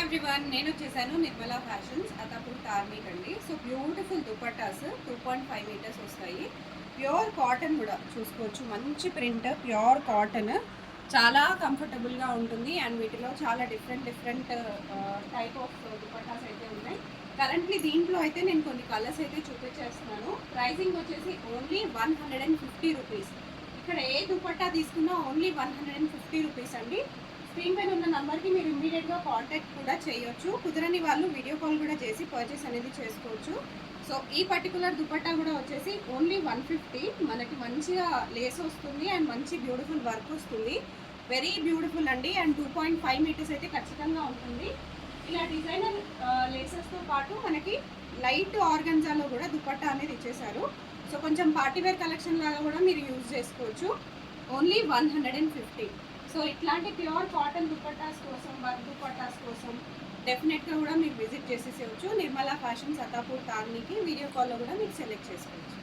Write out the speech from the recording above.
Everyone, నేను వచ్చేసాను Nirmala fashions Attapur తార్మీక్ అండి. సో బ్యూటిఫుల్ దుపట్టాస్ 2.5 మీటర్స్ వస్తాయి. ప్యూర్ కాటన్ కూడా చూసుకోవచ్చు, మంచి ప్రింట్, ప్యూర్ కాటన్, చాలా కంఫర్టబుల్గా ఉంటుంది. అండ్ వీటిలో చాలా డిఫరెంట్ టైప్ ఆఫ్ దుపట్టాస్ అయితే ఉన్నాయి. కరెంట్లీ దీంట్లో అయితే నేను కొన్ని కలర్స్ అయితే చూపించేస్తున్నాను. ప్రైజింగ్ వచ్చేసి ఓన్లీ 150 రూపీస్. ఇక్కడ ఏ దుపట్టా తీసుకున్నా ఓన్లీ 150 రూపీస్ అండి. స్క్రీన్ పైన ఉన్న నంబర్కి మీరు ఇమ్మీడియట్గా కాంటాక్ట్ కూడా చేయొచ్చు. కుదరని వాళ్ళు వీడియో కాల్ కూడా చేసి పర్చేస్ అనేది చేసుకోవచ్చు. సో ఈ పర్టికులర్ దుపట్టా కూడా వచ్చేసి ఓన్లీ 150. మనకి మంచిగా లేస్ వస్తుంది అండ్ మంచి బ్యూటిఫుల్ వర్క్ వస్తుంది. వెరీ బ్యూటిఫుల్ అండి. అండ్ 2.5 మీటర్స్ అయితే ఖచ్చితంగా ఉంటుంది. ఇలా డిజైనర్ లేసెస్తో పాటు మనకి లైట్ ఆర్గన్జాలో కూడా దుపట్టా అనేది ఇచ్చేసారు. సో కొంచెం పార్టీవేర్ కలెక్షన్ లాగా కూడా మీరు యూజ్ చేసుకోవచ్చు. ఓన్లీ 150. సో ఇట్లాంటి ప్యూర్ కాటన్ దుపట్టాస్ కోసం, వర్క్ దుపట్టాస్ కోసం డెఫినెట్గా కూడా మీరు విజిట్ చేసేసేయచ్చు. నిర్మలా ఫ్యాషన్స్ అతాపూర్ తార్మీకి వీడియో కాల్లో కూడా మీరు సెలెక్ట్ చేసుకోవచ్చు.